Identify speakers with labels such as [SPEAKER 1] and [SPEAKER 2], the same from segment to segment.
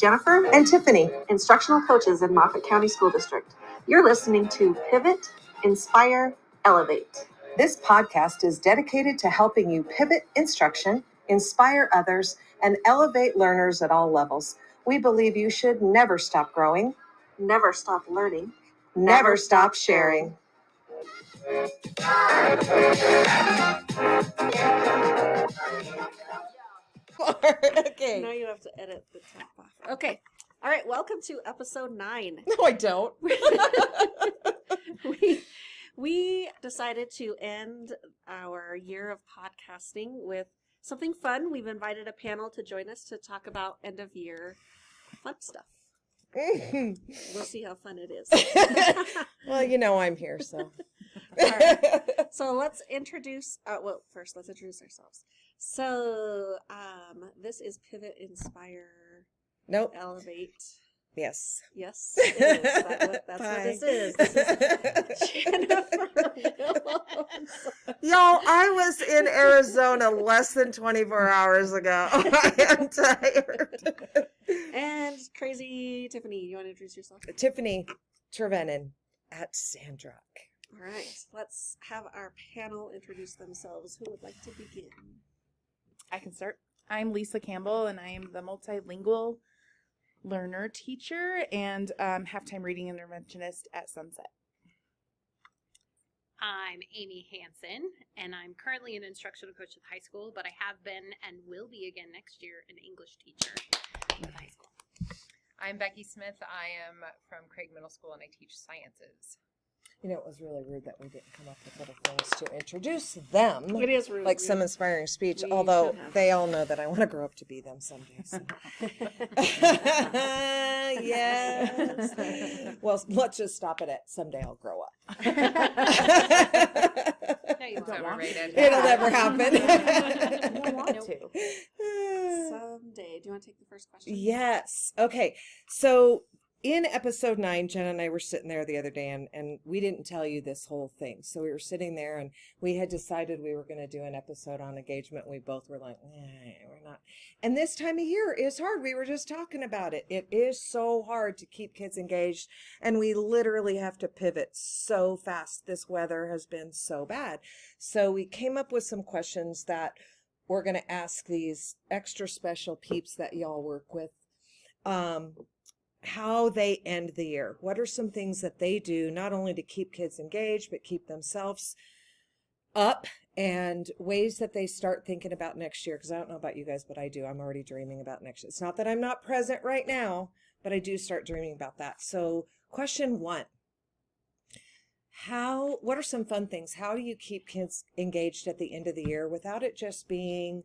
[SPEAKER 1] Jennifer and Tiffany, instructional coaches in Moffat County School District. You're listening to Pivot, Inspire, Elevate. This podcast is dedicated to helping you pivot instruction, inspire others, and elevate learners at all levels. We believe you should never stop growing, never stop learning, never stop sharing.
[SPEAKER 2] Okay.
[SPEAKER 1] Now you have to edit the top off. Okay. All right. Welcome to episode 9.
[SPEAKER 2] No, I don't.
[SPEAKER 1] We decided to end our year of podcasting with something fun. We've invited a panel to join us to talk about end of year fun stuff. We'll see how fun it is.
[SPEAKER 2] Well, you know I'm here, so.
[SPEAKER 1] All right. So let's introduce, first let's introduce ourselves. So this is Pivot, Inspire,
[SPEAKER 2] Nope.
[SPEAKER 1] Elevate.
[SPEAKER 2] Yes.
[SPEAKER 1] Yes, it is. That's what this is. This is Jennifer Williams.
[SPEAKER 2] Y'all, I was in Arizona less than 24 hours ago. I am tired.
[SPEAKER 1] And crazy Tiffany. You want to introduce yourself?
[SPEAKER 2] Tiffany Trevenin at Sandrock.
[SPEAKER 1] All right. Let's have our panel introduce themselves. Who would like to begin?
[SPEAKER 3] I can start. I'm Lisa Campbell, and I am the multilingual learner teacher and half-time reading interventionist at Sunset.
[SPEAKER 4] I'm Amy Hansen, and I'm currently an instructional coach at the high school, but I have been and will be again next year an English teacher at the high school.
[SPEAKER 5] I'm Becky Smith. I am from Craig Middle School, and I teach sciences.
[SPEAKER 2] You know, it was really rude that we didn't come up with little things to introduce them.
[SPEAKER 1] It is rude.
[SPEAKER 2] Like some inspiring speech,
[SPEAKER 1] We
[SPEAKER 2] although
[SPEAKER 1] should have.
[SPEAKER 2] they all know that I want to grow up to be them someday. So. Yes. Well, let's just stop it at someday I'll grow up.
[SPEAKER 4] No, you
[SPEAKER 5] It's
[SPEAKER 4] won't.
[SPEAKER 5] overrated.
[SPEAKER 2] It'll never happen.
[SPEAKER 3] I don't want to.
[SPEAKER 1] Someday. Do you want to take the first question?
[SPEAKER 2] Yes. Okay. So in episode 9, Jen and I were sitting there the other day, and we didn't tell you this whole thing. So we were sitting there, and we had decided we were going to do an episode on engagement. We both were like, we're not. And this time of year is hard. We were just talking about it. It is so hard to keep kids engaged, and we literally have to pivot so fast. This weather has been so bad. So we came up with some questions that we're going to ask these extra special peeps that y'all work with. How they end the year. What are some things that they do not only to keep kids engaged, but keep themselves up, and ways that they start thinking about next year? Because I don't know about you guys, but I do. I'm already dreaming about next year. It's not that I'm not present right now, but I do start dreaming about that. So question 1, what are some fun things? How do you keep kids engaged at the end of the year without it just being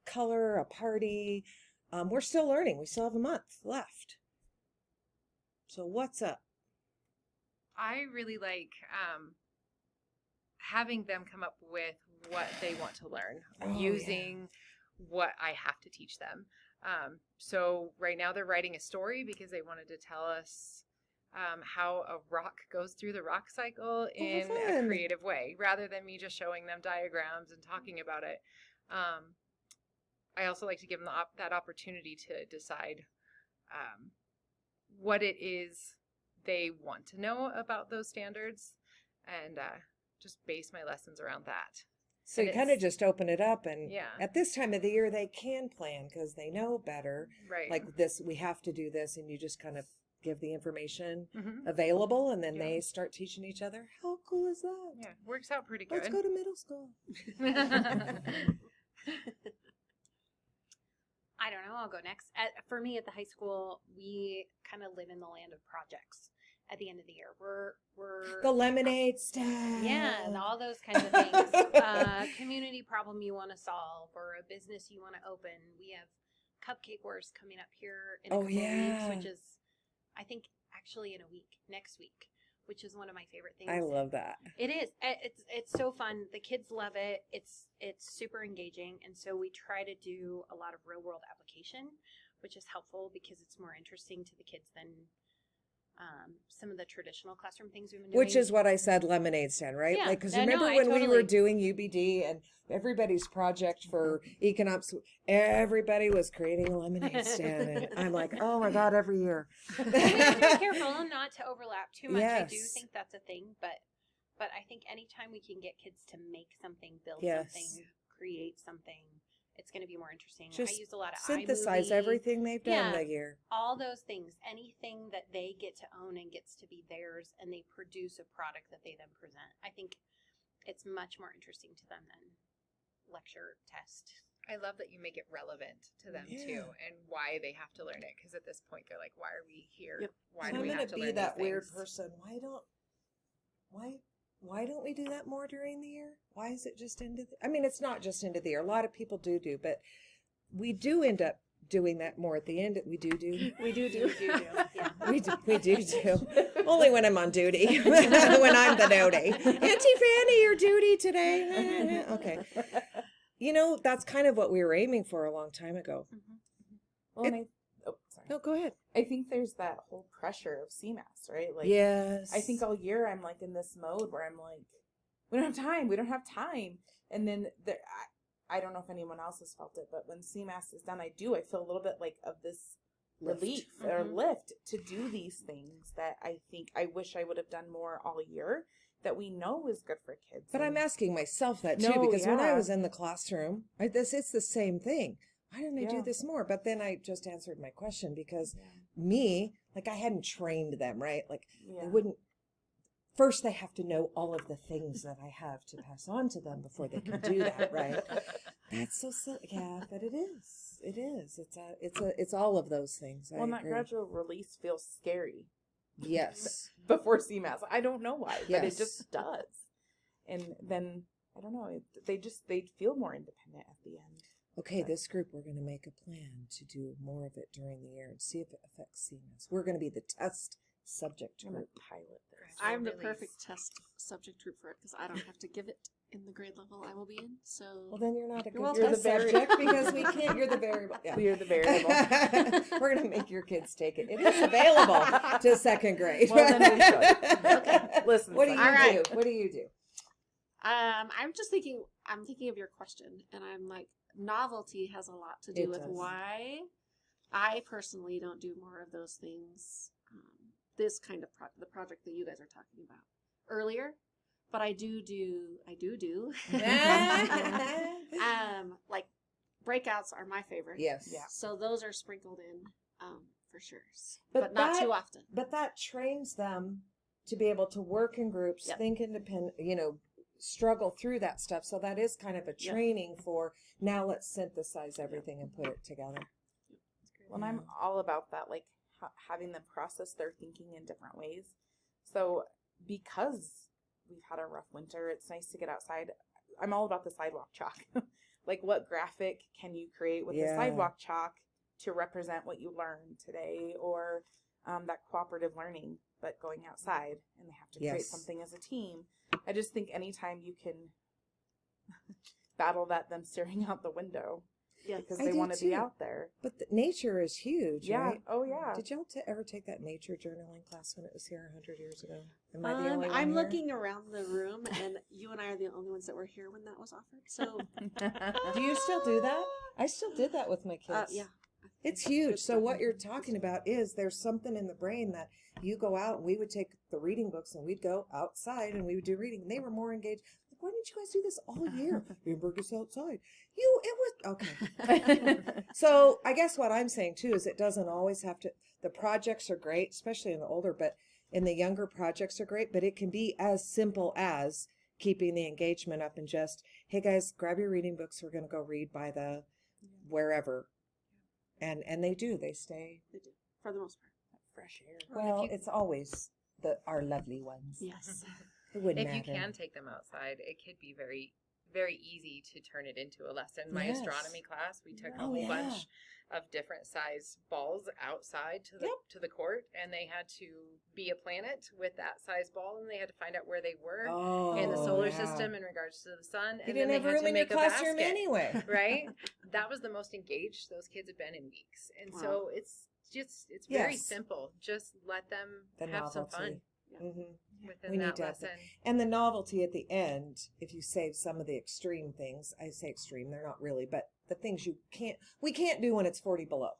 [SPEAKER 2] color, a party? We're still learning. We still have a month left. So what's up?
[SPEAKER 5] I really like having them come up with what they want to learn using what I have to teach them. So right now they're writing a story because they wanted to tell us how a rock goes through the rock cycle in a creative way, rather than me just showing them diagrams and talking about it. I also like to give them that opportunity to decide what it is they want to know about those standards, and just base my lessons around that.
[SPEAKER 2] So you kind of just open it up, and
[SPEAKER 5] Yeah.
[SPEAKER 2] at this time of the year they can plan because they know better.
[SPEAKER 5] Right.
[SPEAKER 2] Like this, we have to do this, and you just kind of give the information
[SPEAKER 5] Mhm.
[SPEAKER 2] available, and then
[SPEAKER 5] Yeah.
[SPEAKER 2] they start teaching each other. How cool is that?
[SPEAKER 5] Yeah, works out pretty good.
[SPEAKER 2] Let's go to middle school.
[SPEAKER 4] I don't know. I'll go next. For me, at the high school, we kind of live in the land of projects. At the end of the year, we're
[SPEAKER 2] The lemonade stand.
[SPEAKER 4] yeah, and all those kinds of things. Community problem you want to solve, or a business you want to open. We have Cupcake Wars coming up here in a couple weeks, which is, I think, actually in a week, next week, which is one of my favorite things.
[SPEAKER 2] I love that.
[SPEAKER 4] It is. It's so fun. The kids love it. It's super engaging, and so we try to do a lot of real world application, which is helpful because it's more interesting to the kids than some of the traditional classroom things we've been doing.
[SPEAKER 2] Which is what I said, lemonade stand, right?
[SPEAKER 4] Yeah.
[SPEAKER 2] Like, because
[SPEAKER 4] No,
[SPEAKER 2] remember
[SPEAKER 4] I
[SPEAKER 2] when we were
[SPEAKER 4] totally-
[SPEAKER 2] doing UBD and everybody's project for economics, everybody was creating a lemonade stand. And I'm like, oh my God, every year.
[SPEAKER 4] We have to be careful not to overlap too much. I do
[SPEAKER 2] Yes.
[SPEAKER 4] think that's a thing, but I think anytime we can get kids to make something, build
[SPEAKER 2] Yes.
[SPEAKER 4] something, create something, it's going to be more interesting.
[SPEAKER 2] Just
[SPEAKER 4] I use a lot of
[SPEAKER 2] synthesize
[SPEAKER 4] iMovie,
[SPEAKER 2] everything they've done
[SPEAKER 4] Yeah.
[SPEAKER 2] that year.
[SPEAKER 4] all those things, anything that they get to own and gets to be theirs, and they produce a product that they then present. I think it's much more interesting to them than lecture, test.
[SPEAKER 5] I love that you make it relevant to them
[SPEAKER 2] Yeah.
[SPEAKER 5] too, and why they have to learn it. Because at this point, they're like, "Why are we here?
[SPEAKER 6] Yep.
[SPEAKER 5] Why
[SPEAKER 2] So
[SPEAKER 5] do
[SPEAKER 2] I'm
[SPEAKER 5] we
[SPEAKER 2] gonna
[SPEAKER 5] have to
[SPEAKER 2] be
[SPEAKER 5] learn
[SPEAKER 2] that
[SPEAKER 5] these
[SPEAKER 2] weird
[SPEAKER 5] things?"
[SPEAKER 2] person. Why don't we do that more during the year? Why is it just I mean, it's not just into the year. A lot of people do, but we do end up doing that more at the end. We do.
[SPEAKER 6] We do.
[SPEAKER 4] Yeah.
[SPEAKER 2] We do. Only when I'm on duty. When I'm the duty. Auntie Fanny, your duty today. Okay. You know, that's kind of what we were aiming for a long time ago.
[SPEAKER 3] Well, and sorry.
[SPEAKER 2] No, go ahead.
[SPEAKER 3] I think there's that whole pressure of CMAS, right? Like,
[SPEAKER 2] Yes.
[SPEAKER 3] I think all year I'm like in this mode where I'm like, we don't have time. And then I don't know if anyone else has felt it, but when CMAS is done, I feel a little bit like of this
[SPEAKER 2] Lift.
[SPEAKER 3] relief or lift to do these things that I think I wish I would have done more all year that we know is good for kids.
[SPEAKER 2] But I'm
[SPEAKER 3] And-
[SPEAKER 2] asking myself that too,
[SPEAKER 3] No,
[SPEAKER 2] because when I
[SPEAKER 3] yeah.
[SPEAKER 2] was in the classroom, it's the same thing. Why didn't I do
[SPEAKER 3] Yeah.
[SPEAKER 2] this more? But then I just answered my question because
[SPEAKER 3] Yeah.
[SPEAKER 2] I hadn't trained them, right? Like
[SPEAKER 3] Yeah.
[SPEAKER 2] they wouldn't. First, they have to know all of the things that I have to pass on to them before they can do that, right? That's so silly. Yeah, but it is. It is. It's all of those things. I
[SPEAKER 3] Well, that
[SPEAKER 2] agree.
[SPEAKER 3] gradual release feels scary
[SPEAKER 2] Yes.
[SPEAKER 3] before CMAS. I don't know why, but
[SPEAKER 2] Yes.
[SPEAKER 3] it just does. And then I don't know. They feel more independent at the end.
[SPEAKER 2] Okay, this group, we're going to make a plan to do more of it during the year and see if it affects CMS. We're going to be the test subject
[SPEAKER 3] I'm gonna
[SPEAKER 2] group.
[SPEAKER 3] pilot this.
[SPEAKER 6] I'm the
[SPEAKER 5] Release.
[SPEAKER 6] perfect test subject group for it because I don't have to give it in the grade level I will be in. So
[SPEAKER 2] Well, then you're not a good
[SPEAKER 6] You're
[SPEAKER 2] test
[SPEAKER 3] welcome.
[SPEAKER 2] subject because we can't. You're the variable. Yeah.
[SPEAKER 3] We are the variable.
[SPEAKER 2] We're going to make your kids take it. It is available to second grade.
[SPEAKER 3] Well, then we should. Okay. Listen,
[SPEAKER 2] What do you
[SPEAKER 3] son.
[SPEAKER 6] All right.
[SPEAKER 2] do? What do you do?
[SPEAKER 6] I'm thinking of your question, and I'm like, novelty has a lot to do
[SPEAKER 2] It
[SPEAKER 6] with
[SPEAKER 2] does.
[SPEAKER 6] why I personally don't do more of those things. This kind of the project that you guys are talking about earlier, but I do. Like breakouts are my favorite.
[SPEAKER 2] Yes.
[SPEAKER 3] Yeah.
[SPEAKER 6] So those are sprinkled in, for sure,
[SPEAKER 2] But
[SPEAKER 6] but not
[SPEAKER 2] that-
[SPEAKER 6] too often.
[SPEAKER 2] But that trains them to be able to work in groups,
[SPEAKER 6] Yep.
[SPEAKER 2] think independent, struggle through that stuff. So that is kind of a
[SPEAKER 6] Yep.
[SPEAKER 2] training for now let's synthesize everything and put it together.
[SPEAKER 3] Well, and I'm all about that, like having them process their thinking in different ways. So because we've had a rough winter, it's nice to get outside. I'm all about the sidewalk chalk. Like, what graphic can you create with the
[SPEAKER 2] Yeah.
[SPEAKER 3] sidewalk chalk to represent what you learned today, or that cooperative learning, but going outside and they have to create
[SPEAKER 2] Yes.
[SPEAKER 3] something as a team. I just think anytime you can battle them staring out the window
[SPEAKER 6] Yeah.
[SPEAKER 3] because
[SPEAKER 2] I
[SPEAKER 3] they
[SPEAKER 2] do
[SPEAKER 3] want to
[SPEAKER 2] too.
[SPEAKER 3] be out there.
[SPEAKER 2] But nature is huge,
[SPEAKER 3] Yeah.
[SPEAKER 2] right?
[SPEAKER 3] Oh, yeah.
[SPEAKER 2] Did y'all ever take that nature journaling class when it was here 100 years ago? Am I the only one
[SPEAKER 6] I'm
[SPEAKER 2] here?
[SPEAKER 6] looking around the room, and you and I are the only ones that were here when that was offered. So,
[SPEAKER 2] Do you still do that? I still did that with my kids.
[SPEAKER 6] yeah.
[SPEAKER 2] It's
[SPEAKER 6] Good
[SPEAKER 2] huge. So
[SPEAKER 6] stuff.
[SPEAKER 2] what you're talking about is there's something in the brain that you go out and we would take the reading books and we'd go outside and we would do reading and they were more engaged. Like, why didn't you guys do this all year? Hamburg is outside. It was okay. So I guess what I'm saying too is it doesn't always have to, the projects are great, especially in the older, but in the younger projects are great, but it can be as simple as keeping the engagement up and just, hey guys, grab your reading books. We're going to go read by the wherever. And they do, they stay.
[SPEAKER 6] They do, for the most part.
[SPEAKER 3] Fresh air.
[SPEAKER 2] Well, it's always our lovely ones.
[SPEAKER 6] Yes.
[SPEAKER 2] It wouldn't
[SPEAKER 5] If you
[SPEAKER 2] matter.
[SPEAKER 5] can take them outside, it could be very, very easy to turn it into a lesson. My
[SPEAKER 2] Yes.
[SPEAKER 5] astronomy class, we took a
[SPEAKER 2] Oh,
[SPEAKER 5] whole
[SPEAKER 2] yeah.
[SPEAKER 5] bunch of different size balls outside to the court, and they had to be a planet with that size ball, and they had to find out where they were in the solar
[SPEAKER 2] yeah.
[SPEAKER 5] system in regards to the sun.
[SPEAKER 2] You
[SPEAKER 5] and
[SPEAKER 2] didn't
[SPEAKER 5] then
[SPEAKER 2] have
[SPEAKER 5] they had
[SPEAKER 2] room
[SPEAKER 5] to
[SPEAKER 2] in your
[SPEAKER 5] make a
[SPEAKER 2] classroom
[SPEAKER 5] basket,
[SPEAKER 2] anyway.
[SPEAKER 5] right? That was the most engaged those kids had been in weeks, and so
[SPEAKER 6] Wow.
[SPEAKER 5] it's It's very
[SPEAKER 2] Yes.
[SPEAKER 5] simple. Just let them
[SPEAKER 2] The
[SPEAKER 5] have some fun
[SPEAKER 2] novelty. Mhm.
[SPEAKER 5] within
[SPEAKER 2] We need
[SPEAKER 5] that
[SPEAKER 2] to have
[SPEAKER 5] lesson.
[SPEAKER 2] And the novelty at the end, if you save some of the extreme things, I say extreme, they're not really, but the things we can't do when it's 40 below.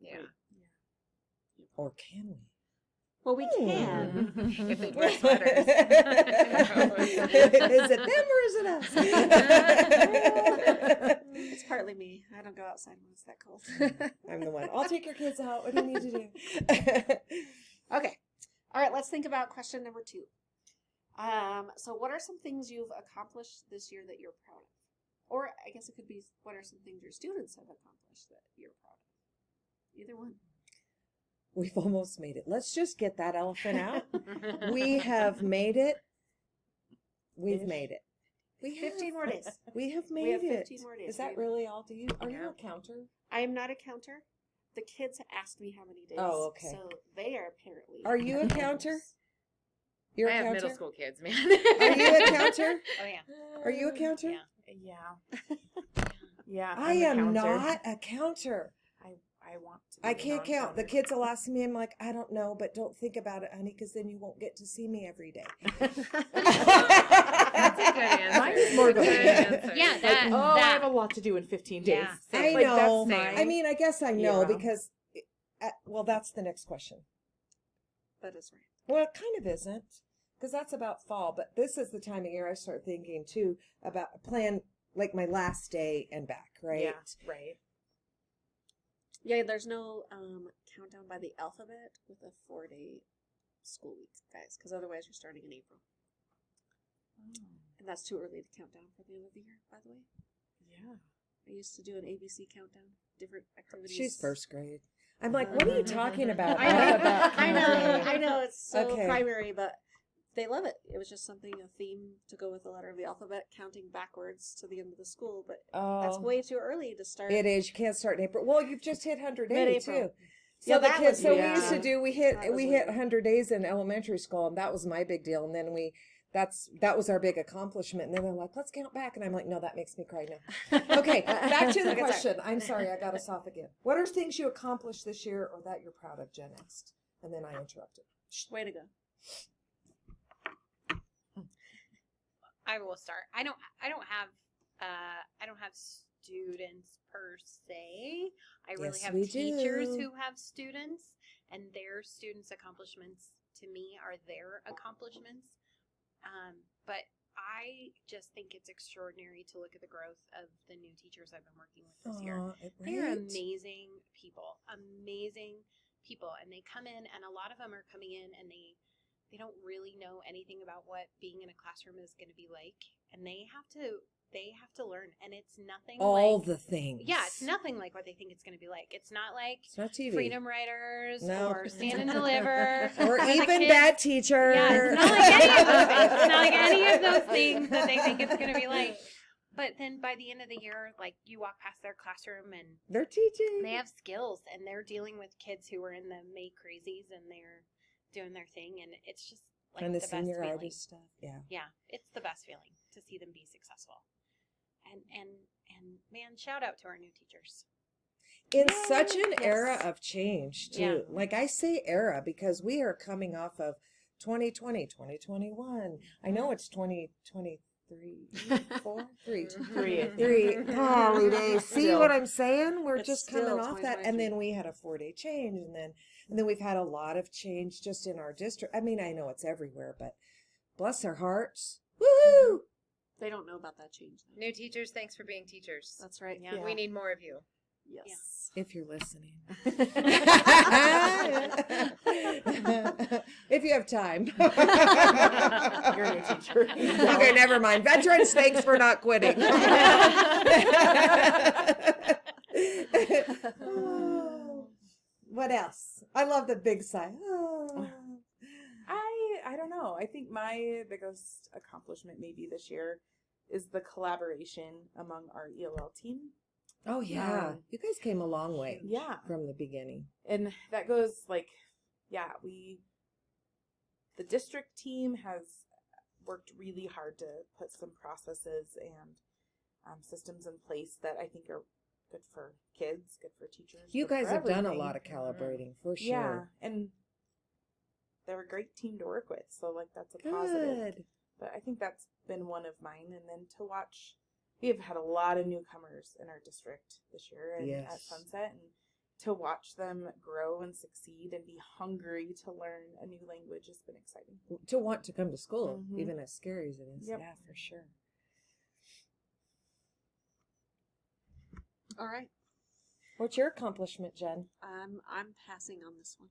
[SPEAKER 5] Yeah.
[SPEAKER 2] Or can we?
[SPEAKER 6] Well, we can.
[SPEAKER 5] If they wear sweaters.
[SPEAKER 2] Is it them or is it us?
[SPEAKER 6] It's partly me. I don't go outside when it's that cold.
[SPEAKER 2] I'm the one. I'll take your kids out. What do you need to do?
[SPEAKER 6] Okay. All right, let's think about question number 2. So what are some things you've accomplished this year that you're proud of? Or I guess it could be, what are some things your students have accomplished that you're proud of? Either one.
[SPEAKER 2] We've almost made it. Let's just get that elephant out. We have made it. We've made it. We have
[SPEAKER 6] 15 more days.
[SPEAKER 2] We have
[SPEAKER 6] We
[SPEAKER 2] made
[SPEAKER 6] have
[SPEAKER 2] it.
[SPEAKER 6] 15 more days.
[SPEAKER 2] Is that really all to you? Are you a counter?
[SPEAKER 6] I am not a counter. The kids asked me how many days.
[SPEAKER 2] Oh, okay.
[SPEAKER 6] So they are apparently.
[SPEAKER 2] Are you a counter? You're
[SPEAKER 5] I
[SPEAKER 2] a
[SPEAKER 5] have
[SPEAKER 2] counter?
[SPEAKER 5] middle school kids, man.
[SPEAKER 2] Are you a counter?
[SPEAKER 4] Oh yeah.
[SPEAKER 2] Are you a counter?
[SPEAKER 4] Yeah.
[SPEAKER 3] Yeah. Yeah.
[SPEAKER 2] I
[SPEAKER 3] I'm a
[SPEAKER 2] am
[SPEAKER 3] counter.
[SPEAKER 2] not a counter.
[SPEAKER 3] I want to. be
[SPEAKER 2] I
[SPEAKER 3] a
[SPEAKER 2] can't count. The
[SPEAKER 3] non-counter.
[SPEAKER 2] kids will ask me, I'm like, I don't know, but don't think about it, honey, because then you won't get to see me every day.
[SPEAKER 5] That's a good answer.
[SPEAKER 3] Mine is more of a
[SPEAKER 5] Good answer.
[SPEAKER 4] Yeah,
[SPEAKER 3] Like,
[SPEAKER 4] that.
[SPEAKER 3] I
[SPEAKER 4] that.
[SPEAKER 3] have a lot to do in 15 days.
[SPEAKER 4] Yeah.
[SPEAKER 2] I
[SPEAKER 3] Like,
[SPEAKER 2] know.
[SPEAKER 3] that's my-
[SPEAKER 2] I mean, I guess I know
[SPEAKER 3] Yeah.
[SPEAKER 2] because, well, that's the next question.
[SPEAKER 6] That is right.
[SPEAKER 2] Well, it kind of isn't, because that's about fall. But this is the time of year I start thinking too about plan like my last day and back, right?
[SPEAKER 3] Yeah. Right.
[SPEAKER 6] Yeah, there's no countdown by the alphabet with a 4-day school week, guys, because otherwise you're starting in April. And that's too early to count down for the end of the year, by the way.
[SPEAKER 3] Yeah.
[SPEAKER 6] I used to do an ABC countdown, different activities.
[SPEAKER 2] She's first grade. I'm like, what are you talking about?
[SPEAKER 6] I know,
[SPEAKER 2] Alphabet
[SPEAKER 6] I
[SPEAKER 2] counting.
[SPEAKER 6] know, it's so
[SPEAKER 2] Okay.
[SPEAKER 6] primary, but they love it. It was just something, a theme to go with the letter of the alphabet, counting backwards to the end of the school, but that's
[SPEAKER 2] Oh,
[SPEAKER 6] way too early to start.
[SPEAKER 2] it is. You can't start in April. Well, you've just hit 100 days
[SPEAKER 6] Mid-April.
[SPEAKER 2] too. So
[SPEAKER 6] Yeah,
[SPEAKER 2] the
[SPEAKER 6] that
[SPEAKER 2] kids.
[SPEAKER 6] was-
[SPEAKER 2] So
[SPEAKER 3] yeah.
[SPEAKER 2] we used to do.
[SPEAKER 6] That was
[SPEAKER 2] We hit
[SPEAKER 6] later.
[SPEAKER 2] 100 days in elementary school, and that was my big deal. And then that was our big accomplishment. And then they're like, let's count back, and I'm like, no, that makes me cry now. Okay, back to the
[SPEAKER 6] Okay, sorry.
[SPEAKER 2] question. I'm sorry, I got us off again. What are things you accomplished this year, or that you're proud of, Jen asked, and then I interrupted.
[SPEAKER 6] Way to go.
[SPEAKER 4] I will start. I don't have students per se. I really
[SPEAKER 2] Yes,
[SPEAKER 4] have
[SPEAKER 2] we
[SPEAKER 4] teachers
[SPEAKER 2] do.
[SPEAKER 4] who have students, and their students' accomplishments to me are their accomplishments. But I just think it's extraordinary to look at the growth of the new teachers I've been working with this year.
[SPEAKER 2] Aw,
[SPEAKER 4] They're
[SPEAKER 2] right?
[SPEAKER 4] amazing people, and they come in, and a lot of them are coming in, and they don't really know anything about what being in a classroom is going to be like, and they have to learn, and it's nothing
[SPEAKER 2] All
[SPEAKER 4] like,
[SPEAKER 2] the things.
[SPEAKER 4] yeah, it's nothing like what they think it's going to be like. It's not like
[SPEAKER 2] It's not TV.
[SPEAKER 4] Freedom Riders
[SPEAKER 2] No.
[SPEAKER 4] or Stand and Deliver
[SPEAKER 2] Or
[SPEAKER 4] for the
[SPEAKER 2] even
[SPEAKER 4] kids.
[SPEAKER 2] Bad Teacher.
[SPEAKER 4] Yeah, it's not like any of those things. It's not like any of those things that they think it's going to be like. But then by the end of the year, like, you walk past their classroom and
[SPEAKER 2] They're teaching.
[SPEAKER 4] they have skills, and they're dealing with kids who are in the May crazies, and they're doing their thing, and it's just like
[SPEAKER 2] and
[SPEAKER 4] the
[SPEAKER 2] the
[SPEAKER 4] best feeling.
[SPEAKER 2] senioritis stuff. Yeah.
[SPEAKER 4] Yeah, it's the best feeling to see them be successful. And man, shout out to our new teachers.
[SPEAKER 2] In such an
[SPEAKER 4] Yes.
[SPEAKER 2] era of change too.
[SPEAKER 4] Yeah.
[SPEAKER 2] Like I say era because we are coming off of 2020, 2021. I know it's 2023, 4, 3. Three. Golly days. See
[SPEAKER 3] Still.
[SPEAKER 2] what I'm saying? We're
[SPEAKER 6] It's
[SPEAKER 2] just
[SPEAKER 6] still
[SPEAKER 2] coming off that. And
[SPEAKER 6] 2023.
[SPEAKER 2] then we had a 4-day change, and then we've had a lot of change just in our district. I mean, I know it's everywhere, but bless their hearts. Woohoo!
[SPEAKER 6] They don't know about that change. Though.
[SPEAKER 5] New teachers, thanks for being teachers.
[SPEAKER 6] That's right.
[SPEAKER 4] Yeah.
[SPEAKER 5] We need more of you.
[SPEAKER 6] Yes.
[SPEAKER 2] If you're listening. If you have time.
[SPEAKER 3] You're a new teacher.
[SPEAKER 2] Okay, never mind. Veterans, thanks for not quitting. What else? I love the big sigh. Oh.
[SPEAKER 3] I don't know. I think my biggest accomplishment maybe this year is the collaboration among our ELL team.
[SPEAKER 2] Oh, yeah. You guys came a long way
[SPEAKER 3] Yeah.
[SPEAKER 2] from the beginning.
[SPEAKER 3] And that goes like, yeah, the district team has worked really hard to put some processes and systems in place that I think are good for kids, good for teachers.
[SPEAKER 2] You
[SPEAKER 3] good
[SPEAKER 2] guys
[SPEAKER 3] for
[SPEAKER 2] have done a
[SPEAKER 3] everything.
[SPEAKER 2] lot of calibrating for sure.
[SPEAKER 3] Yeah, and they're a great team to work with, so like that's a positive.
[SPEAKER 2] Good.
[SPEAKER 3] But I think that's been one of mine. And then to watch, we have had a lot of newcomers in our district this year and at Sunset, and to watch them grow and succeed and be hungry to learn a new language has been exciting.
[SPEAKER 2] To want to come to school,
[SPEAKER 3] Mhm.
[SPEAKER 2] even as scary as it is.
[SPEAKER 3] Yep.
[SPEAKER 2] Yeah, for sure.
[SPEAKER 6] All right.
[SPEAKER 2] What's your accomplishment, Jen?
[SPEAKER 6] I'm passing on this one.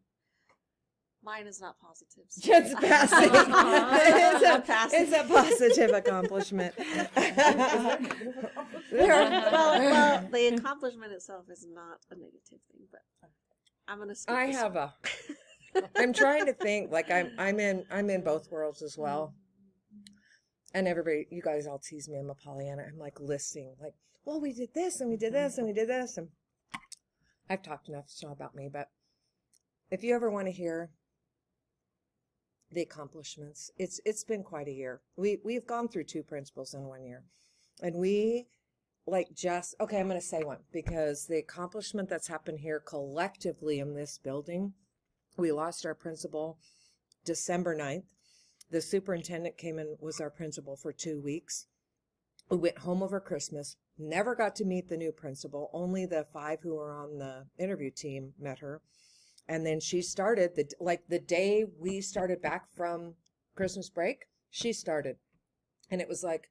[SPEAKER 6] Mine is not positive. so-
[SPEAKER 2] Jen's passing.
[SPEAKER 6] I'm passing.
[SPEAKER 2] It's a positive accomplishment.
[SPEAKER 6] well, the accomplishment itself is not a negative thing, but I'm gonna skip
[SPEAKER 2] I
[SPEAKER 6] this
[SPEAKER 2] have
[SPEAKER 6] one.
[SPEAKER 2] I'm trying to think. Like I'm in both worlds as well. And everybody, you guys all tease me. I'm a Pollyanna. I'm like listing, like, well, we did this and we did this and we did this, and I've talked enough. It's not about me, but if you ever want to hear the accomplishments, it's been quite a year. We've gone through 2 principals in 1 year, and we like just okay. I'm going to say one because the accomplishment that's happened here collectively in this building. We lost our principal December 9th. The superintendent came and was our principal for 2 weeks. We went home over Christmas, never got to meet the new principal. Only the 5 who were on the interview team met her. And then she started, the day we started back from Christmas break, she started. And it was like,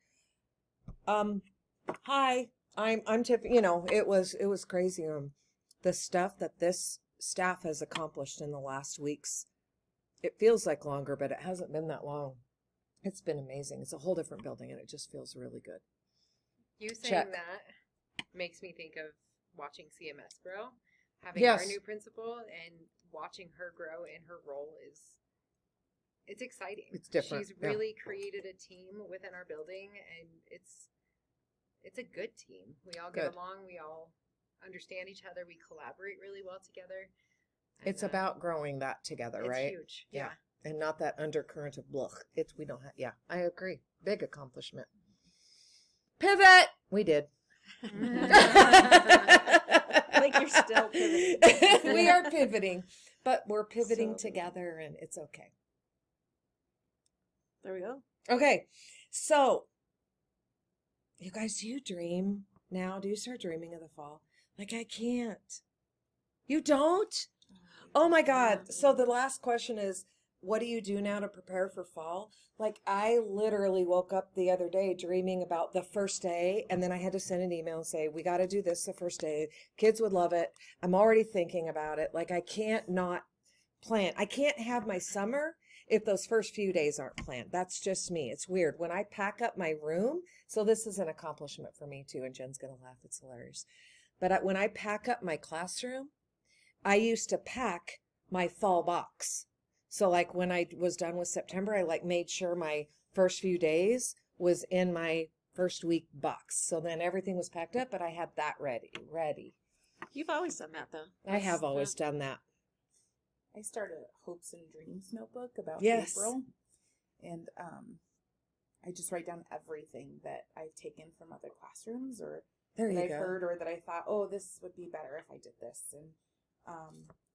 [SPEAKER 2] hi, I'm Tiff. It was crazy. The stuff that this staff has accomplished in the last weeks. It feels like longer, but it hasn't been that long. It's been amazing. It's a whole different building, and it just feels really good.
[SPEAKER 5] You saying
[SPEAKER 2] Check.
[SPEAKER 5] that makes me think of watching CMS grow. Having our new principal and watching her grow in her role it's exciting.
[SPEAKER 2] It's different.
[SPEAKER 5] She's really created a team within our building, and it's a good team. We all get
[SPEAKER 2] Good.
[SPEAKER 5] along. We all understand each other. We collaborate really well together. And,
[SPEAKER 2] It's about growing that together,
[SPEAKER 5] it's
[SPEAKER 2] right?
[SPEAKER 5] huge.
[SPEAKER 2] Yeah.
[SPEAKER 5] Yeah.
[SPEAKER 2] And not that undercurrent of blah. We don't have, yeah, I agree. Big accomplishment. Pivot! We did.
[SPEAKER 6] I think you're still pivoting.
[SPEAKER 2] We are pivoting, but we're pivoting
[SPEAKER 6] So-
[SPEAKER 2] together, and it's okay.
[SPEAKER 6] There we go.
[SPEAKER 2] Okay, so you guys, do you dream now? Do you start dreaming of the fall? Like, I can't. You don't? Oh my God. So the last question is, what do you do now to prepare for fall? Like, I literally woke up the other day dreaming about the first day, and then I had to send an email and say, we got to do this the first day. Kids would love it. I'm already thinking about it. Like, I can't not plan. I can't have my summer if those first few days aren't planned. That's just me. It's weird. When I pack up my room, so this is an accomplishment for me too, and Jen's going to laugh. It's hilarious. But when I pack up my classroom, I used to pack my fall box. So like when I was done with September, I like made sure my first few days was in my first week box. So then everything was packed up, but I had that ready.
[SPEAKER 6] You've always done that, though.
[SPEAKER 2] I have always done that.
[SPEAKER 3] I started a hopes and dreams notebook about
[SPEAKER 2] Yes.
[SPEAKER 3] April, and I just write down everything that I've taken from other classrooms or
[SPEAKER 2] There
[SPEAKER 3] that
[SPEAKER 2] you
[SPEAKER 3] I've
[SPEAKER 2] go.
[SPEAKER 3] heard or that I thought, oh, this would be better if I did this. And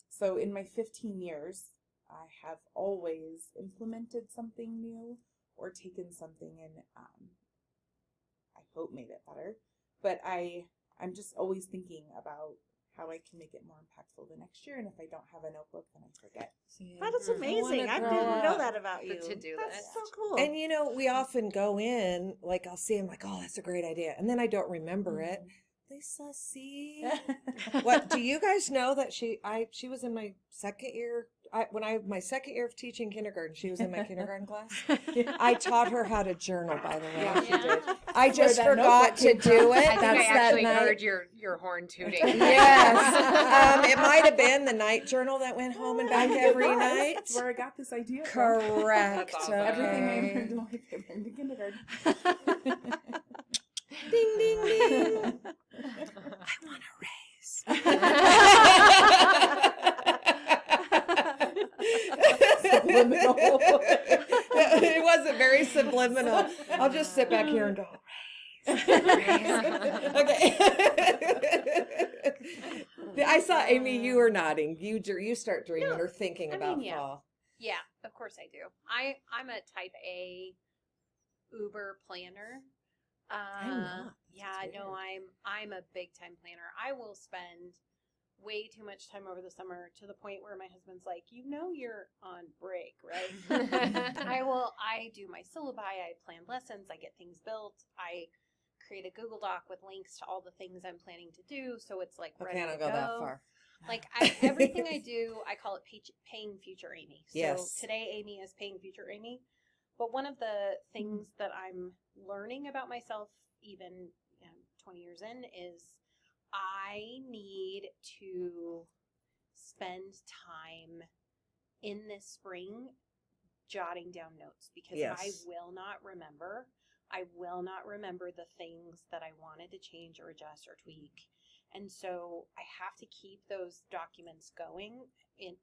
[SPEAKER 3] so in my 15 years, I have always implemented something new or taken something and I hope made it better. But I'm just always thinking about how I can make it more impactful the next year. And if I don't have a notebook, then I forget.
[SPEAKER 6] That is
[SPEAKER 2] I
[SPEAKER 6] amazing.
[SPEAKER 2] wanna
[SPEAKER 6] I
[SPEAKER 2] grow
[SPEAKER 6] didn't know
[SPEAKER 2] up.
[SPEAKER 6] that about
[SPEAKER 5] The
[SPEAKER 6] you.
[SPEAKER 5] to-do
[SPEAKER 6] That's
[SPEAKER 5] list.
[SPEAKER 6] so cool.
[SPEAKER 2] And you know, we often go in, like I'll see, I'm like, oh, that's a great idea. And then I don't remember it. Lisa, see? What, do you guys know that she was in my second year? My second year of teaching kindergarten, she was in my kindergarten class. I taught her how to journal, by the way.
[SPEAKER 3] Yeah,
[SPEAKER 5] she did.
[SPEAKER 2] I just
[SPEAKER 3] that
[SPEAKER 2] forgot
[SPEAKER 3] notebook
[SPEAKER 2] to
[SPEAKER 3] came from.
[SPEAKER 2] do it.
[SPEAKER 5] I think
[SPEAKER 2] That's
[SPEAKER 5] I actually
[SPEAKER 2] that night.
[SPEAKER 5] heard your horn tooting.
[SPEAKER 2] Yes. It might have been the night journal that went home and back every
[SPEAKER 3] Yes,
[SPEAKER 2] night.
[SPEAKER 3] That's where I got this idea from.
[SPEAKER 2] Correct.
[SPEAKER 5] That's awesome.
[SPEAKER 3] Everything I
[SPEAKER 2] Okay.
[SPEAKER 3] learned in life, I learned in kindergarten.
[SPEAKER 2] Ding, ding, ding. I want a raise.
[SPEAKER 3] Subliminal.
[SPEAKER 2] It wasn't very subliminal. I'll just sit back here and go, Okay. I saw Amy. You were nodding. You start dreaming
[SPEAKER 4] No,
[SPEAKER 2] or thinking
[SPEAKER 4] I
[SPEAKER 2] about
[SPEAKER 4] mean, yeah.
[SPEAKER 2] fall.
[SPEAKER 4] Yeah, of course I do. I'm a type A Uber planner.
[SPEAKER 2] I'm not.
[SPEAKER 4] Yeah,
[SPEAKER 2] That's
[SPEAKER 4] no,
[SPEAKER 2] weird.
[SPEAKER 4] I'm a big time planner. I will spend way too much time over the summer to the point where my husband's like, you're on break, right? I do my syllabi, I plan lessons, I get things built, I create a Google Doc with links to all the things I'm planning to do, so it's like ready
[SPEAKER 2] Okay, I
[SPEAKER 4] to
[SPEAKER 2] don't go that far.
[SPEAKER 4] Like everything I do, I call it paying future Amy. So
[SPEAKER 2] Yes.
[SPEAKER 4] today Amy is paying future Amy. But one of the things that I'm learning about myself, even 20 years in, is I need to spend time in this spring jotting down notes because
[SPEAKER 2] Yes.
[SPEAKER 4] I will not remember. I will not remember the things that I wanted to change or adjust or tweak. And so I have to keep those documents going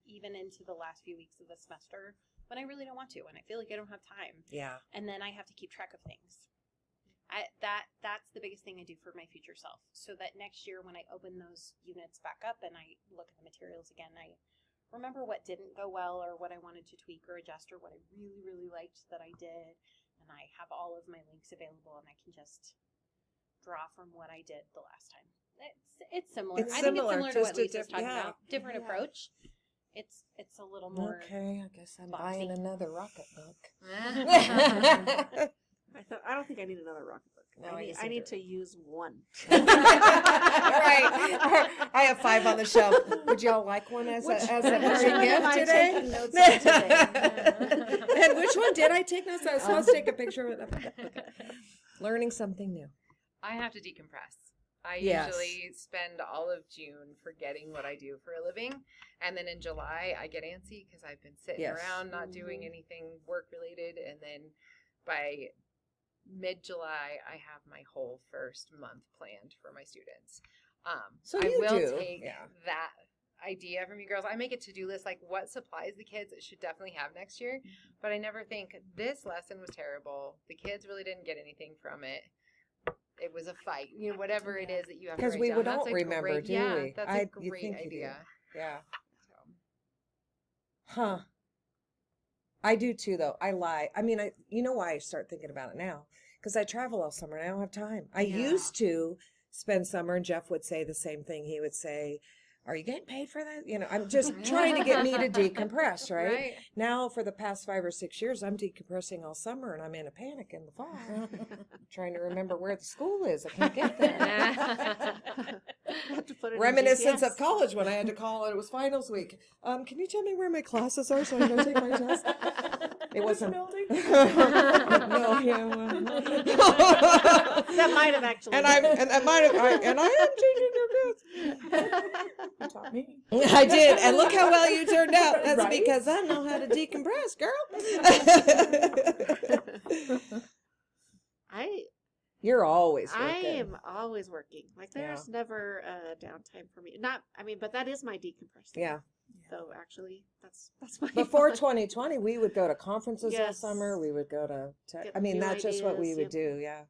[SPEAKER 4] even into the last few weeks of the semester when I really don't want to, and I feel like I don't have time.
[SPEAKER 2] Yeah.
[SPEAKER 4] And then I have to keep track of things. That's the biggest thing I do for my future self, so that next year when I open those units back up and I look at the materials again, I remember what didn't go well or what I wanted to tweak or adjust or what I really, really liked that I did, and I have all of my links available and I can just draw from what I did the last time. It's similar.
[SPEAKER 2] It's
[SPEAKER 4] I think it's
[SPEAKER 2] similar,
[SPEAKER 4] similar to what
[SPEAKER 2] just a
[SPEAKER 4] Lisa's talking
[SPEAKER 2] yeah.
[SPEAKER 4] about. Different approach. It's a little more.
[SPEAKER 2] Okay, I guess I'm
[SPEAKER 4] boxy.
[SPEAKER 2] buying another rocket book.
[SPEAKER 6] I don't think I need another rocket book.
[SPEAKER 2] No,
[SPEAKER 6] I need to use one.
[SPEAKER 2] Right. I have 5 on the shelf. Would y'all like one as a parting
[SPEAKER 6] one am I
[SPEAKER 2] gift today?
[SPEAKER 6] taking notes on today?
[SPEAKER 2] And which one did I take notes? I was supposed to take a picture of it. Okay. Learning something new.
[SPEAKER 5] I have to decompress. I
[SPEAKER 2] Yes.
[SPEAKER 5] usually spend all of June forgetting what I do for a living. And then in July, I get antsy because I've been sitting
[SPEAKER 2] Yes.
[SPEAKER 5] around not doing anything work related. And then by mid-July, I have my whole first month planned for my students.
[SPEAKER 2] So
[SPEAKER 5] I
[SPEAKER 2] you
[SPEAKER 5] will
[SPEAKER 2] do,
[SPEAKER 5] take
[SPEAKER 2] yeah.
[SPEAKER 5] that idea from you girls. I make a to-do list, like what supplies the kids should definitely have next year. But I never think this lesson was terrible. The kids really didn't get anything from it. It was a fight, whatever it is that you have to
[SPEAKER 2] Because
[SPEAKER 5] write
[SPEAKER 2] we
[SPEAKER 5] down.
[SPEAKER 2] would
[SPEAKER 5] That's
[SPEAKER 2] all
[SPEAKER 5] a
[SPEAKER 2] remember,
[SPEAKER 5] great,
[SPEAKER 2] do
[SPEAKER 5] yeah,
[SPEAKER 2] we?
[SPEAKER 5] That's
[SPEAKER 2] You
[SPEAKER 5] a great
[SPEAKER 2] think you do.
[SPEAKER 5] idea.
[SPEAKER 2] Yeah.
[SPEAKER 5] So.
[SPEAKER 2] Huh. I do too, though. I lie. I mean, you know why I start thinking about it now? Because I travel all summer and I don't have time. I used to spend summer, and Jeff would say the same thing. He would say, "Are you getting paid for that?" I'm just trying to get me to decompress, right? Now, for the past 5 or 6 years, I'm decompressing all summer, and I'm in a panic in the fall. Trying to remember where the school is. I can't get there. Reminiscence of college when I had to call, and it was finals week. Can you tell me where my classes are so I can take my test? It wasn't. No, yeah.
[SPEAKER 6] That might have actually.
[SPEAKER 2] And I am teaching your kids.
[SPEAKER 6] You taught me.
[SPEAKER 2] I did, and look how well you turned out. That's
[SPEAKER 6] Right?
[SPEAKER 2] because I know how to decompress, girl. You're always working.
[SPEAKER 6] I am always working. Like there's never a downtime for me. But that is my decompressing.
[SPEAKER 2] Yeah.
[SPEAKER 6] So actually, that's my.
[SPEAKER 2] Before 2020, we would go to conferences all
[SPEAKER 6] Yes.
[SPEAKER 2] summer. We would go to.
[SPEAKER 6] Get
[SPEAKER 2] I mean,
[SPEAKER 6] new
[SPEAKER 2] that's just what we
[SPEAKER 6] ideas,
[SPEAKER 2] would do. Yeah.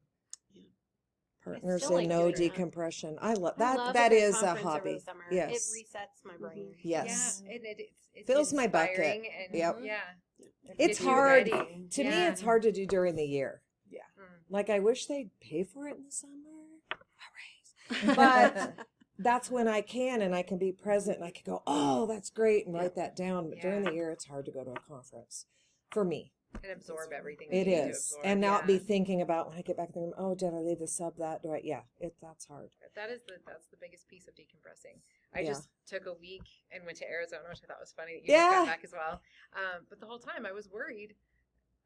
[SPEAKER 2] Partners
[SPEAKER 4] still
[SPEAKER 2] in
[SPEAKER 4] like
[SPEAKER 2] no
[SPEAKER 4] doing that.
[SPEAKER 2] decompression. I love
[SPEAKER 4] I
[SPEAKER 2] that.
[SPEAKER 4] love
[SPEAKER 2] That
[SPEAKER 4] a
[SPEAKER 2] is a
[SPEAKER 4] conference over
[SPEAKER 2] hobby.
[SPEAKER 4] the summer.
[SPEAKER 2] Yes.
[SPEAKER 4] It resets my brain.
[SPEAKER 2] Yes.
[SPEAKER 5] Yeah, and it's
[SPEAKER 2] Fills my bucket.
[SPEAKER 5] inspiring and
[SPEAKER 2] Yep.
[SPEAKER 5] Yeah.
[SPEAKER 2] It's
[SPEAKER 5] Gets you
[SPEAKER 2] hard.
[SPEAKER 5] ready.
[SPEAKER 2] To me,
[SPEAKER 5] Yeah.
[SPEAKER 2] it's hard to do during the year.
[SPEAKER 6] Yeah.
[SPEAKER 2] Like, I wish they'd pay for it in the summer. But that's when I can, and I can be present, and I can go, oh, that's great, and write that down. But during
[SPEAKER 5] Yeah.
[SPEAKER 2] the year, it's hard to go to a conference for me.
[SPEAKER 5] And absorb everything.
[SPEAKER 2] It
[SPEAKER 5] that you need to
[SPEAKER 2] is.
[SPEAKER 5] absorb.
[SPEAKER 2] And not be
[SPEAKER 5] Yeah.
[SPEAKER 2] thinking about when I get back in the room, oh, did I leave the sub that? Do I? Yeah, that's hard.
[SPEAKER 5] That's the biggest piece of decompressing. I
[SPEAKER 2] Yeah.
[SPEAKER 5] just took a week and went to Arizona, which I thought was funny that you
[SPEAKER 2] Yeah.
[SPEAKER 5] just got back as well. But the whole time I was worried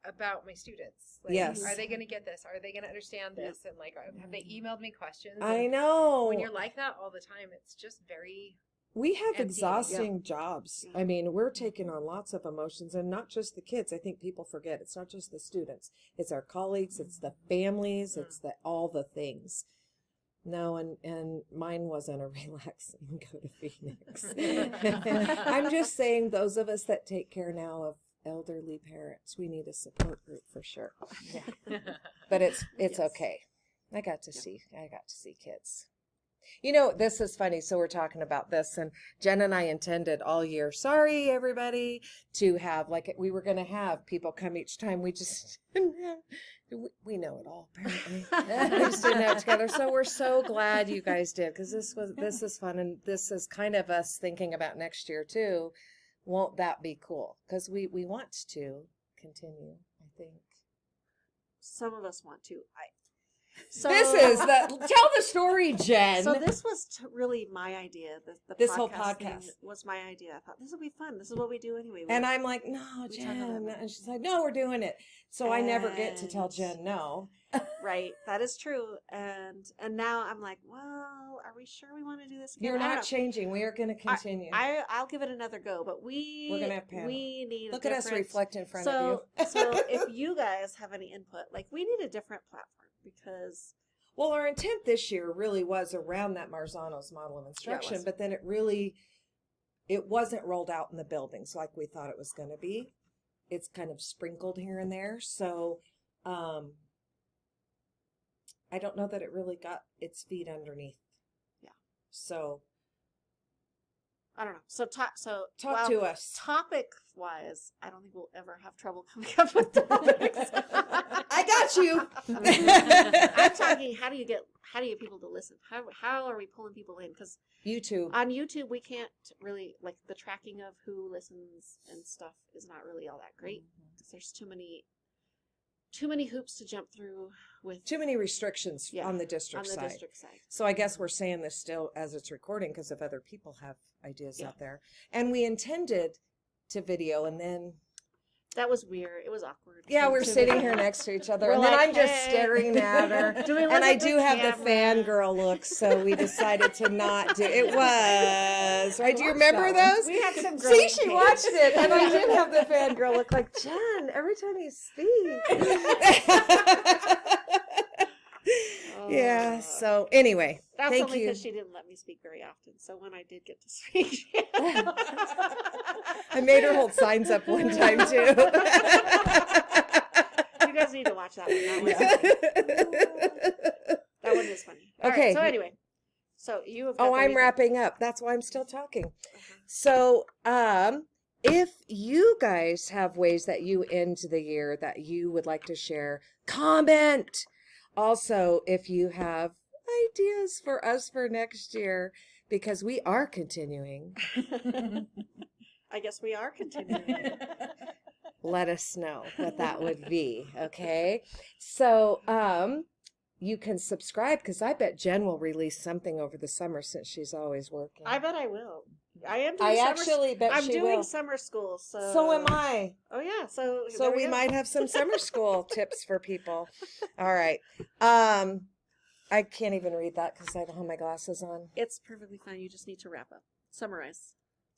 [SPEAKER 5] about my students. Like,
[SPEAKER 2] Yes.
[SPEAKER 5] are they going to get this? Are they going to understand this? And like, have they emailed me questions?
[SPEAKER 2] I
[SPEAKER 5] And
[SPEAKER 2] know.
[SPEAKER 5] when you're like that all the time, it's just very.
[SPEAKER 2] We have
[SPEAKER 5] empty.
[SPEAKER 2] exhausting jobs. I mean, we're taking on lots of emotions, and not just the kids. I think people forget it's not just the students. It's our colleagues. It's the families. It's all the things. No, and mine wasn't a relaxing go to Phoenix. I'm just saying, those of us that take care now of elderly parents, we need a support group for sure. But it's okay. I got to see kids. You know, this is funny. So we're talking about this, and Jen and I intended all year, sorry, everybody, to have, like, we were going to have people come each time. We just didn't have, we know it all, apparently. We just didn't have it together. So we're so glad you guys did, because this is fun, and this is kind of us thinking about next year, too. Won't that be cool? Because we want to continue, I think.
[SPEAKER 6] Some of us want to.
[SPEAKER 2] Tell the story, Jen.
[SPEAKER 6] So this was really my idea.
[SPEAKER 2] This whole
[SPEAKER 6] podcast
[SPEAKER 2] podcast
[SPEAKER 6] thing was my idea. I thought this will be fun. This is what we do anyway.
[SPEAKER 2] And I'm like, no, Jen. And she's like, no, we're doing it. So I never get to tell Jen no.
[SPEAKER 6] Right. That is true. And now I'm like, well, are we sure we want to do this again?
[SPEAKER 2] You're not changing. We are going to continue.
[SPEAKER 6] I'll give it another go, but we're
[SPEAKER 2] going to have panel.
[SPEAKER 6] We need
[SPEAKER 2] Look at us reflect in front of
[SPEAKER 6] you. So if you guys have any input, like, we need a different platform, because
[SPEAKER 2] well, our intent this year really was around that Marzano's model of instruction, but then it wasn't rolled out in the buildings like we thought it was going to be. It's kind of sprinkled here and there. So I don't know that it really got its feet underneath.
[SPEAKER 6] Yeah.
[SPEAKER 2] So
[SPEAKER 6] I don't know. So talk
[SPEAKER 2] to us.
[SPEAKER 6] Topic wise, I don't think we'll ever have trouble coming up with topics.
[SPEAKER 2] I got you.
[SPEAKER 6] I'm talking. How do you get people to listen? How are we pulling people in? Because
[SPEAKER 2] YouTube.
[SPEAKER 6] On YouTube, we can't really, like, the tracking of who listens and stuff is not really all that great, because there's too many hoops to jump through, with
[SPEAKER 2] too many restrictions on the district side. So I guess we're saying this still as it's recording, because if other people have ideas out there. And we intended to video, and then
[SPEAKER 6] that was weird. It was awkward.
[SPEAKER 2] Yeah, we're sitting here next to each other, and then I'm just staring at her. And I do have the fangirl look, so we decided to not do it. Was right. Do you remember those?
[SPEAKER 6] We had some.
[SPEAKER 2] See, she watched it, and I did have the fangirl look. Like, Jen, every time you speak. Yeah. So anyway,
[SPEAKER 6] that's
[SPEAKER 2] thank
[SPEAKER 6] only
[SPEAKER 2] you.
[SPEAKER 6] because she didn't let me speak very often. So when I did get to speak,
[SPEAKER 2] I made her hold signs up one time too.
[SPEAKER 6] You guys need to watch that one. That one is funny. All
[SPEAKER 2] Okay.
[SPEAKER 6] right, so anyway, so you have.
[SPEAKER 2] I'm wrapping up. That's why I'm still talking. So, if you guys have ways that you end the year that you would like to share, comment. Also, if you have ideas for us for next year, because we are continuing.
[SPEAKER 6] I guess we are continuing.
[SPEAKER 2] Let us know what that would be, okay? So, you can subscribe, because I bet Jen will release something over the summer, since she's always working.
[SPEAKER 6] I bet I will. I am doing I'm doing summer school, so.
[SPEAKER 2] So am I.
[SPEAKER 6] Oh yeah, so
[SPEAKER 2] we might have some summer school tips for people. All right. I can't even read that because I don't have my glasses on.
[SPEAKER 6] It's perfectly fine. You just need to wrap up. Summarize.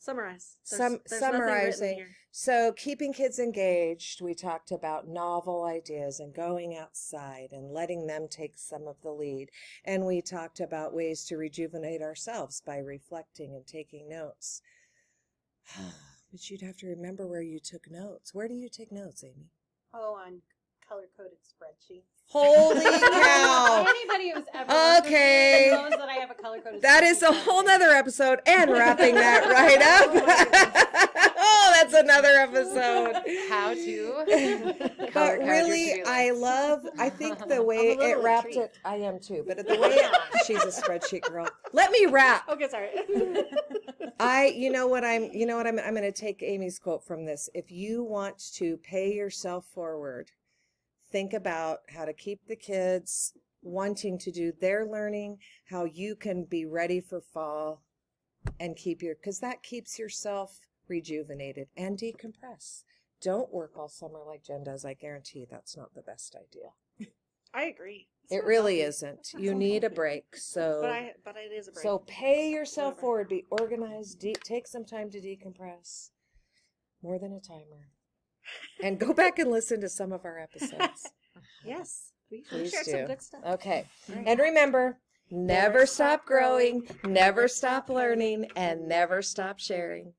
[SPEAKER 6] There's
[SPEAKER 2] Summarizing. So keeping kids engaged, we talked about novel ideas and going outside and letting them take some of the lead. And we talked about ways to rejuvenate ourselves by reflecting and taking notes. But you'd have to remember where you took notes. Where do you take notes, Amy?
[SPEAKER 4] Oh, on color-coded spreadsheets.
[SPEAKER 2] Holy cow!
[SPEAKER 4] Anybody who's ever knows that I have a color-coded.
[SPEAKER 2] That is a whole nother episode, and wrapping that right up. Oh, that's another episode.
[SPEAKER 5] How to.
[SPEAKER 2] But really, I think the way it wrapped it. I am too, but the way she's a spreadsheet girl. Let me wrap.
[SPEAKER 6] Okay, sorry.
[SPEAKER 2] I'm going to take Amy's quote from this. If you want to pay yourself forward, think about how to keep the kids wanting to do their learning, how you can be ready for fall and because that keeps yourself rejuvenated and decompress. Don't work all summer like Jen does. I guarantee that's not the best idea.
[SPEAKER 6] I agree.
[SPEAKER 2] It really isn't. You need a break. So,
[SPEAKER 6] but it is a break.
[SPEAKER 2] So pay yourself forward. Be organized. Take some time to decompress. More than a timer. And go back and listen to some of our episodes.
[SPEAKER 6] Yes. We
[SPEAKER 2] Please
[SPEAKER 6] shared
[SPEAKER 2] do.
[SPEAKER 6] some good stuff.
[SPEAKER 2] Okay.
[SPEAKER 6] Right.
[SPEAKER 2] And remember, never stop growing, never stop learning, and never stop sharing.